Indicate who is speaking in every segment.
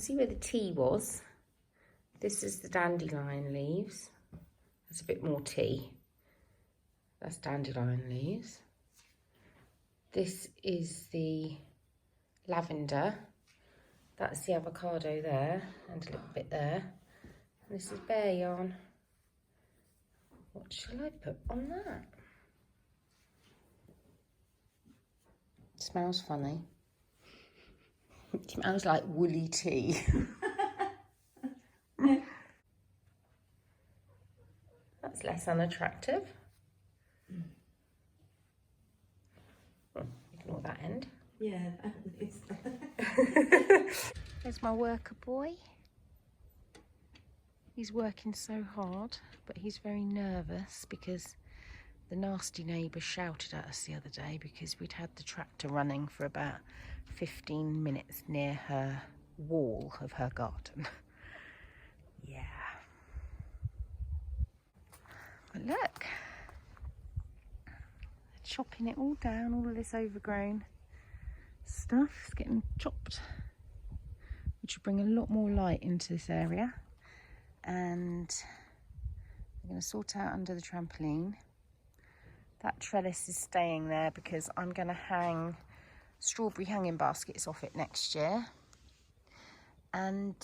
Speaker 1: see where the tea was. This is the dandelion leaves. There's a bit more tea. That's dandelion leaves. This is the lavender. That's the avocado there, and a little bit there. And this is bear yarn. What shall I put on that? It smells funny. It smells like woolly tea. That's less unattractive. Ignore that end.
Speaker 2: Yeah.
Speaker 1: There's my worker boy. He's working so hard, but he's very nervous because the nasty neighbour shouted at us the other day because we'd had the tractor running for about 15 minutes near her wall of her garden. Yeah. But look, chopping it all down, all of this overgrown stuff is getting chopped, which will bring a lot more light into this area. And I'm going to sort out under the trampoline. That trellis is staying there because I'm going to hang strawberry hanging baskets off it next year. And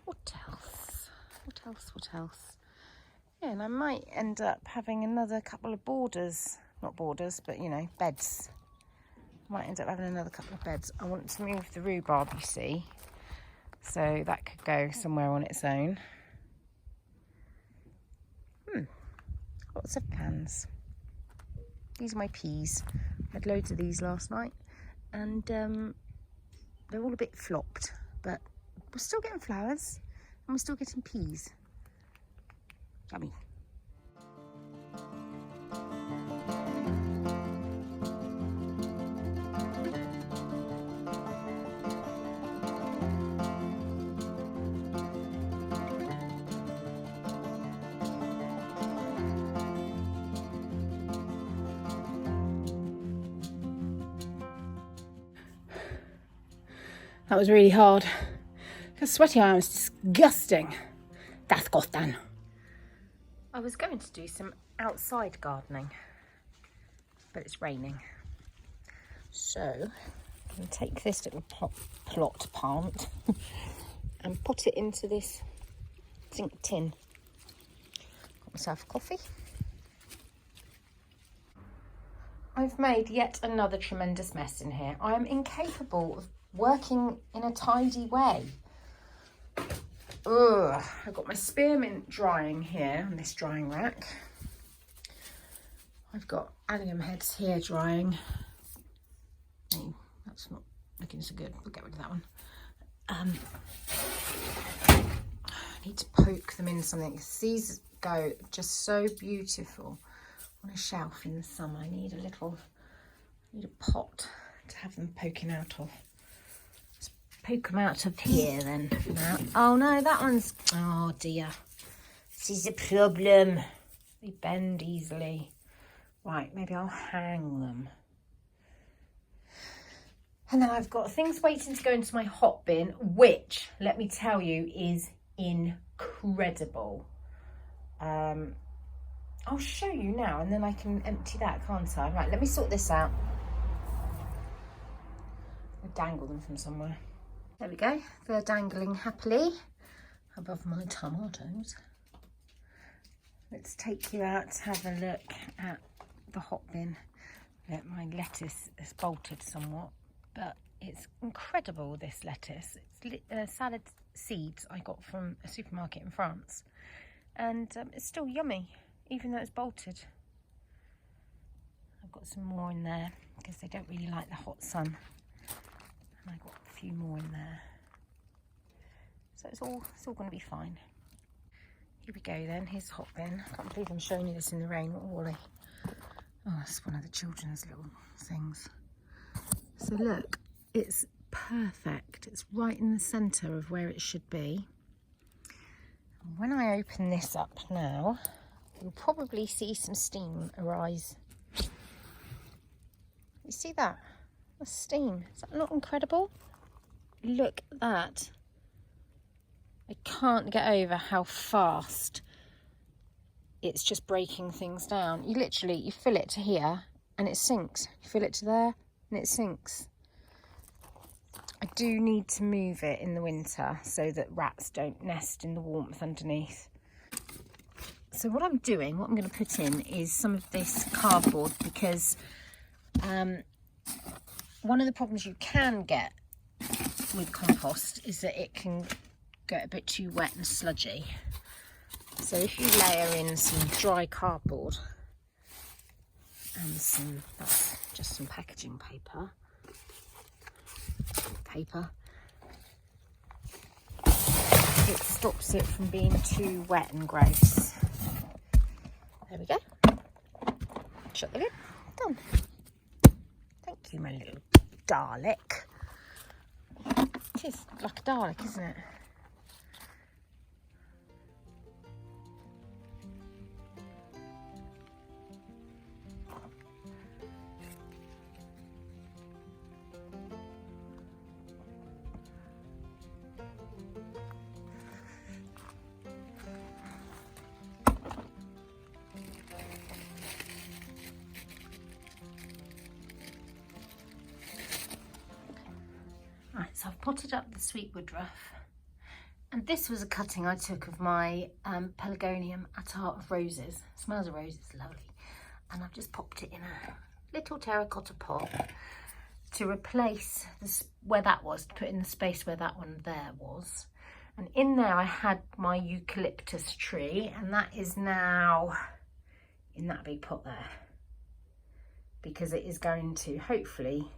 Speaker 1: what else? What else? Yeah, and I might end up having another couple of borders. Not borders, but you know, beds. I might end up having another couple of beds. I want to move the rhubarb, you see. So that could go somewhere on its own. Lots of plans. These are my peas. I had loads of these last night. And they're all a bit flopped. But we're still getting flowers. And we're still getting peas. Yummy.
Speaker 3: That was really hard. Because sweaty iron was disgusting. Disgusting.
Speaker 1: I was going to do some outside gardening, but it's raining. So I'm going to take this little plot plant and put it into this zinc tin. Got myself a coffee. I've made yet another tremendous mess in here. I am incapable of working in a tidy way. Ugh, I've got my spearmint drying here on this drying rack. I've got allium heads here drying. Oh, that's not looking so good. We'll get rid of that one. I need to poke them in something. These go just so beautiful on a shelf in the summer. I need a pot to have them poking out of. Poke them out of here then. Now. Oh no, that one's... Oh dear. This is a problem. They bend easily. Right, maybe I'll hang them. And then I've got things waiting to go into my hot bin, which, let me tell you, is incredible. I'll show you now and then I can empty that, can't I? Right, let me sort this out. I'll dangle them from somewhere. There we go, they're dangling happily above my tomatoes. Let's take you out to have a look at the hot bin. Look, my lettuce is bolted somewhat, but it's incredible, this lettuce. It's salad seeds I got from a supermarket in France. And it's still yummy, even though it's bolted. I've got some more in there because they don't really like the hot sun. And I got a few more in there. So it's all going to be fine. Here we go then, here's the hot bin. I can't believe I'm showing you this in the rain. What a wally. Oh, it's one of the children's little things. So look, it's perfect. It's right in the centre of where it should be. When I open this up now, you'll probably see some steam arise. You see that? That's steam. Is that not incredible? look at that. I can't get over how fast it's just breaking things down. You literally, you fill it to here and it sinks. You fill it to there and it sinks. I do need to move it in the winter so that rats don't nest in the warmth underneath. So what I'm doing, what I'm going to put in is some of this cardboard, because one of the problems you can get with compost is that it can get a bit too wet and sludgy. So if you layer in some dry cardboard and some, that's just some packaging paper, it stops it from being too wet and gross. There we go. Shut the lid. Done. Thank you, my little Dalek. It is like a Dalek, isn't it? Right, so I've potted up the sweet woodruff, and this was a cutting I took of my Pelargonium at Heart of Roses. Smells of roses, lovely. And I've just popped it in a little terracotta pot to replace this, where that was, to put in the space where that one there was. And in there I had my eucalyptus tree, and that is now in that big pot there, because it is going to hopefully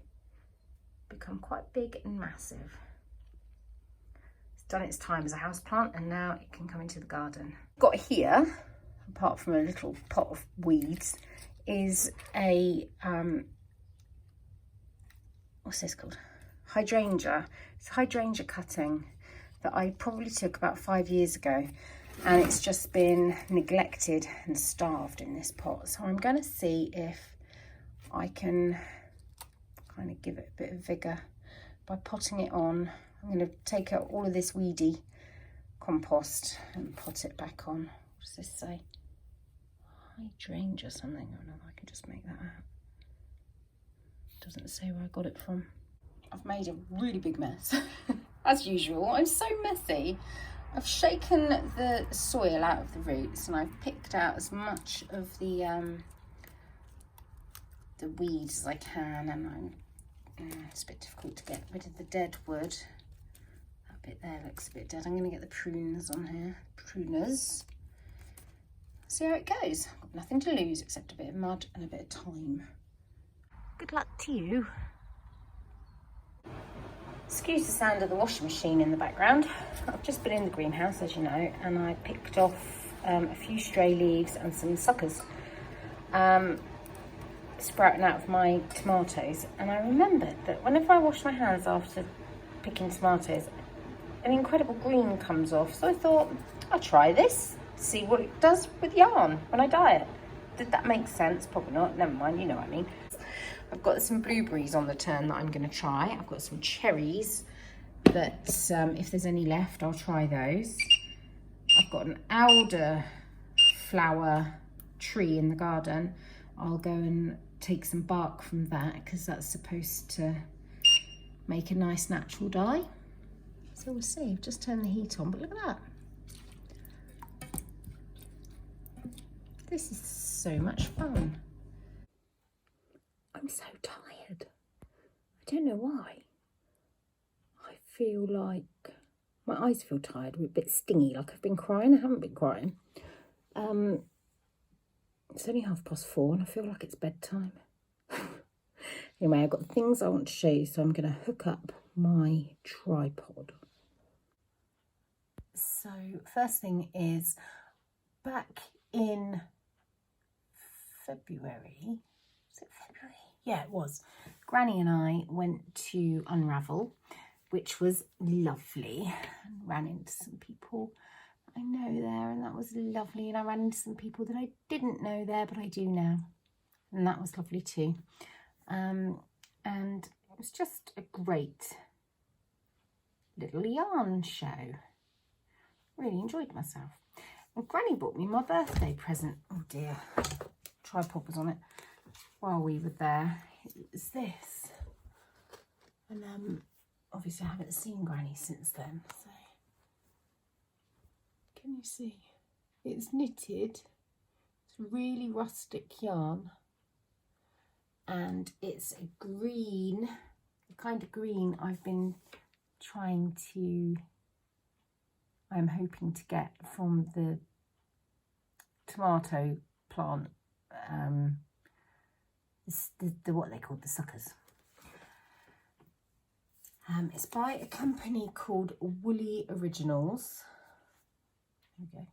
Speaker 1: become quite big and massive. It's done its time as a house plant, and now it can come into the garden. Got here, apart from a little pot of weeds, is a what's this called? Hydrangea. It's a hydrangea cutting that I probably took about 5 years ago, and it's just been neglected and starved in this pot. So I'm going to see if I can kind of give it a bit of vigour by potting it on. I'm going to take out all of this weedy compost and pot it back on. What does this say? Hydrangea or something. I don't know if I can just make that out. Doesn't say where I got it from. I've made a really big mess. As usual, I'm so messy. I've shaken the soil out of the roots, and I've picked out as much of the weeds as I can, and it's a bit difficult to get rid of the dead wood. That bit there looks a bit dead. I'm going to get the pruners on here. Pruners. See how it goes. I've got nothing to lose except a bit of mud and a bit of time. Good luck to you. Excuse the sound of the washing machine in the background. I've just been in the greenhouse, as you know, and I picked off a few stray leaves and some suckers sprouting out of my tomatoes. And I remembered that whenever I wash my hands after picking tomatoes, an incredible green comes off. So I thought, I'll try this, see what it does with yarn when I dye it. Did that make sense? Probably not. Never mind, you know what I mean. I've got some blueberries on the turn that I'm going to try. I've got some cherries that if there's any left, I'll try those. I've got an alder flower tree in the garden. I'll go and take some bark from that, because that's supposed to make a nice natural dye. So we'll see. I've just turned the heat on, but look at that. This is so much fun. I'm so tired. I don't know why. I feel like my eyes feel tired, a bit stingy, like I've been crying. I haven't been crying. It's only 4:30 and I feel like it's bedtime. Anyway, I've got things I want to show you, so I'm going to hook up my tripod. So first thing is, back in February, was it February? Yeah, it was. Granny and I went to Unravel, which was lovely, and ran into some people I know there, and that was lovely. And I ran into some people that I didn't know there, but I do now, and that was lovely too. And it was just a great little yarn show. Really enjoyed myself. And Granny bought me my birthday present. Oh dear, tripod was on it while we were there. It was this. And obviously I haven't seen Granny since then. So can you see? It's knitted. It's really rustic yarn. And it's a green, the kind of green I've been trying to, I'm hoping to get from the tomato plant, the what they called, the suckers. It's by a company called Woolly Originals. There we go.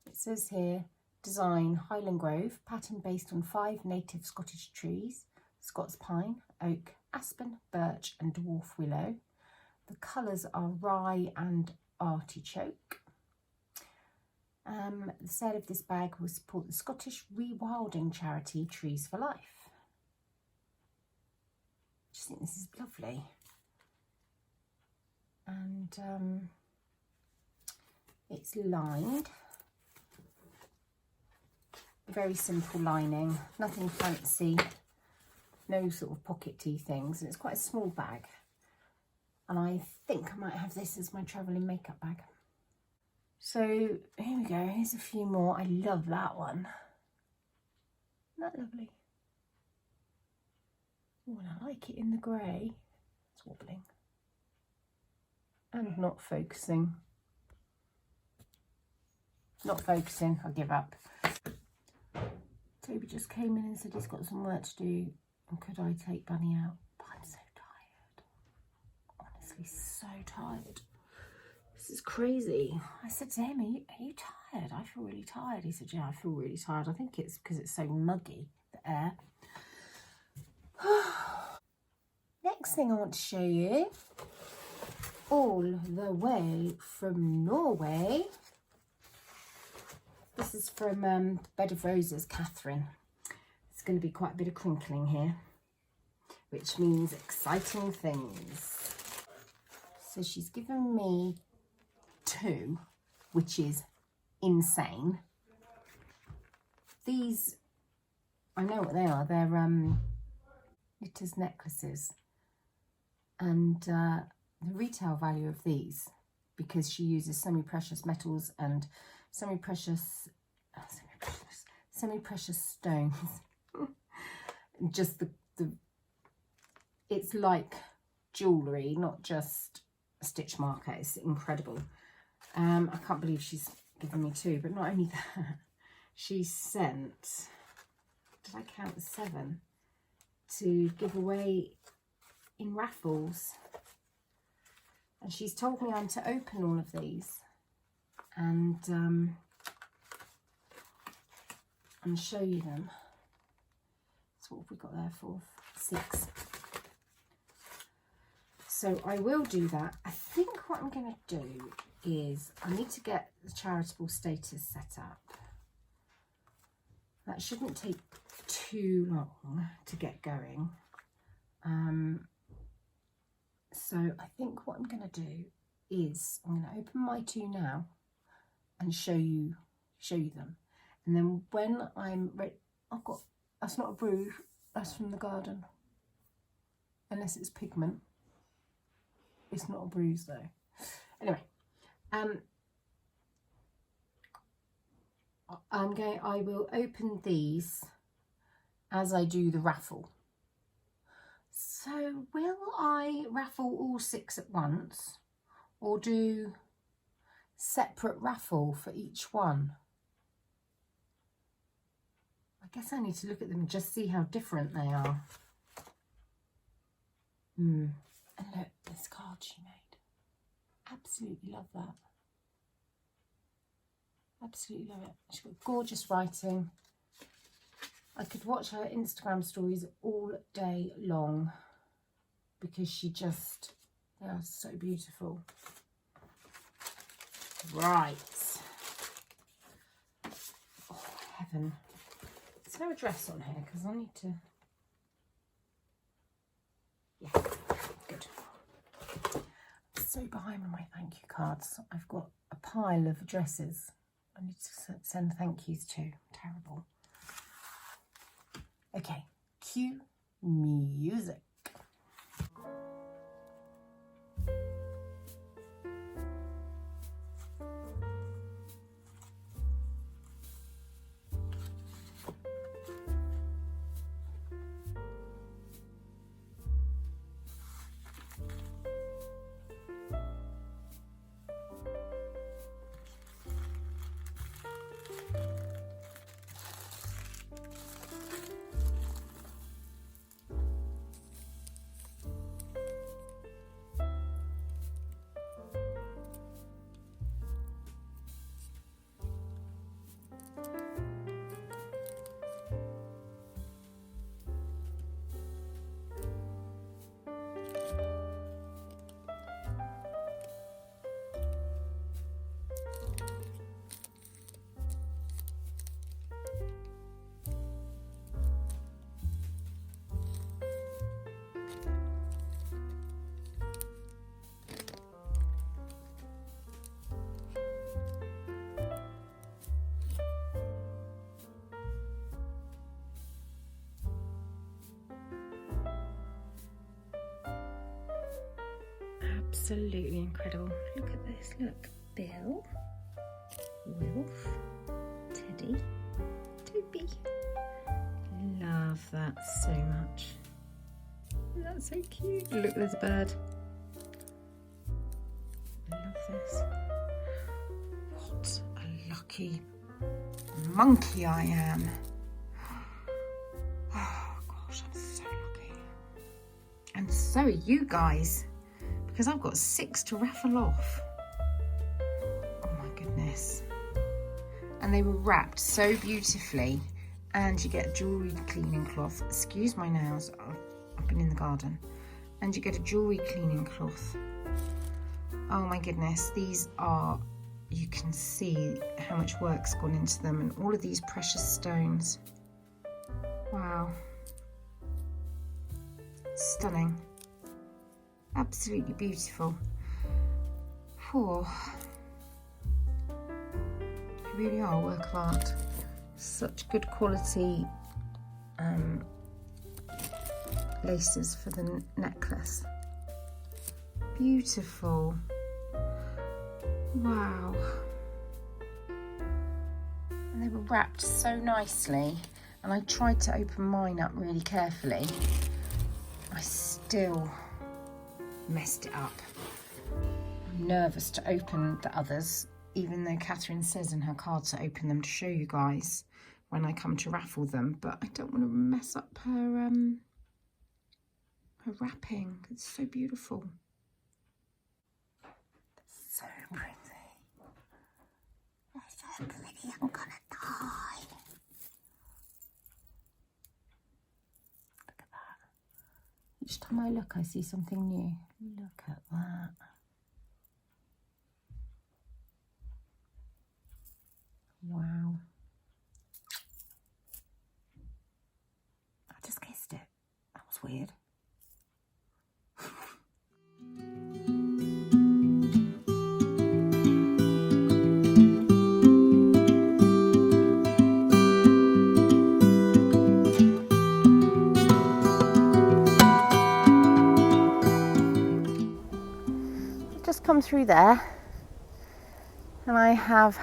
Speaker 1: It says here, design Highland Grove, pattern based on 5 native Scottish trees, Scots pine, oak, aspen, birch and dwarf willow. The colours are rye and artichoke. The sale of this bag will support the Scottish rewilding charity Trees for Life. I just think this is lovely. And it's lined. Very simple lining, nothing fancy, no sort of pockety things, and it's quite a small bag. And I think I might have this as my travelling makeup bag. So here we go, here's a few more. I love that one. Isn't that lovely? Oh, and I like it in the grey. It's wobbling. And not focusing. Not focusing, I give up. Toby just came in and said he's got some work to do and could I take Bunny out? But I'm so tired. Honestly, so tired. This is crazy. I said to him, are you tired? I feel really tired. He said, yeah, I feel really tired. I think it's because it's so muggy, the air. Next thing I want to show you, all the way from Norway. This is from Bed of Roses, Catherine. It's going to be quite a bit of crinkling here, which means exciting things. So she's given me 2, which is insane. These, I know what they are. They're knitters necklaces. And the retail value of these, because she uses semi-precious metals and semi-precious stones. Just the it's like jewellery, not just a stitch marker. It's incredible. I can't believe she's given me 2, but not only that, she sent, did I count 7, to give away in raffles. And she's told me I'm to open all of these and show you them. So what have we got there for? 6. So I will do that. I think what I'm going to do is I need to get the charitable status set up. That shouldn't take too long to get going. So I think what I'm going to do is I'm going to open my 2 now and show you them. And then when I'm ready, I've got, that's not a brew, that's from the garden. Unless it's pigment. It's not a bruise though. Anyway, I will open these as I do the raffle. So will I raffle all 6 at once or do separate raffle for each one? I guess I need to look at them and just see how different they are. And look, this card she made. Absolutely love that. Absolutely love it. She's got gorgeous writing. I could watch her Instagram stories all day long because she just, they are so beautiful. Right. Oh, heaven. Is there a dress on here? Because I need to... Yeah, good. so behind on my thank you cards. I've got a pile of addresses I need to send thank yous to. Terrible. Okay, cue music. Absolutely incredible. Look at this, look. Bill, Wilf, Teddy, Toby. Love that so much. That's so cute. Look, there's a bird. I love this. What a lucky monkey I am. Oh gosh, I'm so lucky. And so are you guys, because I've got 6 to raffle off. Oh my goodness. And they were wrapped so beautifully. And you get a jewellery cleaning cloth. Excuse my nails, I've been in the garden. And you get a jewellery cleaning cloth. Oh my goodness, these are, you can see how much work's gone into them, and all of these precious stones. Wow. Stunning. Absolutely beautiful. Oh, they really are a work of art. Such good quality laces for the necklace. Beautiful. Wow. And they were wrapped so nicely, and I tried to open mine up really carefully. I still messed it up. I'm nervous to open the others, even though Catherine says in her card to open them to show you guys when I come to raffle them, but I don't want to mess up her wrapping. It's so beautiful. So pretty. They're so pretty. I'm gonna die. Look at that. Each time I look, I see something new. Look at that. Wow. I just kissed it. That was weird. I've just come through there and I have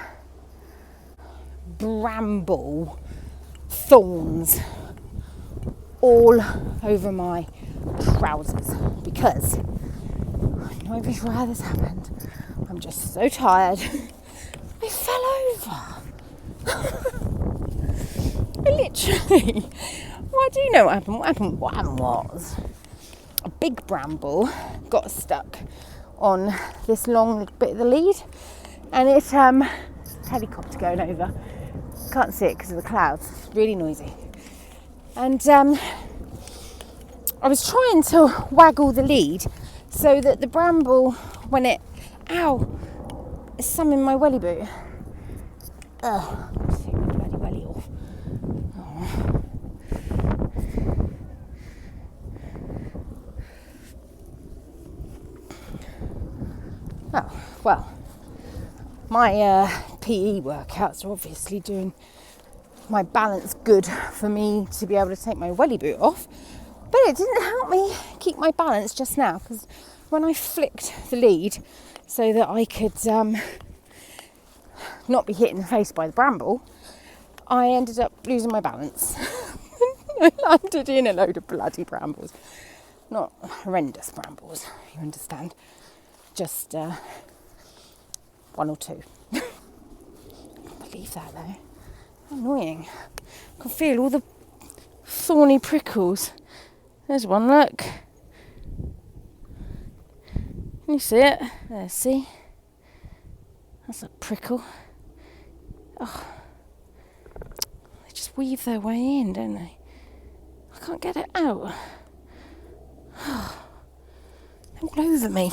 Speaker 1: bramble thorns all over my trousers because I'm not even sure how this happened. I'm just so tired. I fell over. I literally, well, I do know what happened. What happened was a big bramble got stuck on this long bit of the lead, and it's helicopter going over. Can't see it because of the clouds. It's really noisy. And I was trying to waggle the lead so that the bramble, when it, ow, there's some in my welly boot. Oh, let's take my bloody welly off. Oh.
Speaker 3: Oh, well, my PE workouts are obviously doing my balance good for me to be able to take my welly boot off, but it didn't help me keep my balance just now, because when I flicked the lead so that I could not be hit in the face by the bramble, I ended up losing my balance. I landed in a load of bloody brambles. Not horrendous brambles, you understand. Just one or two. I can't believe that though. How annoying. I can feel all the thorny prickles. There's one, look. Can you see it? There, see? That's a prickle. Oh. They just weave their way in, don't they? I can't get it out. Oh. They're all over me.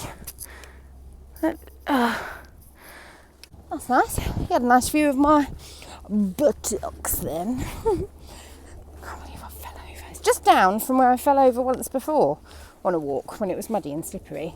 Speaker 3: That's nice. You had a nice view of my buttocks then. I can't believe I fell over. It's just down from where I fell over once before on a walk when it was muddy and slippery.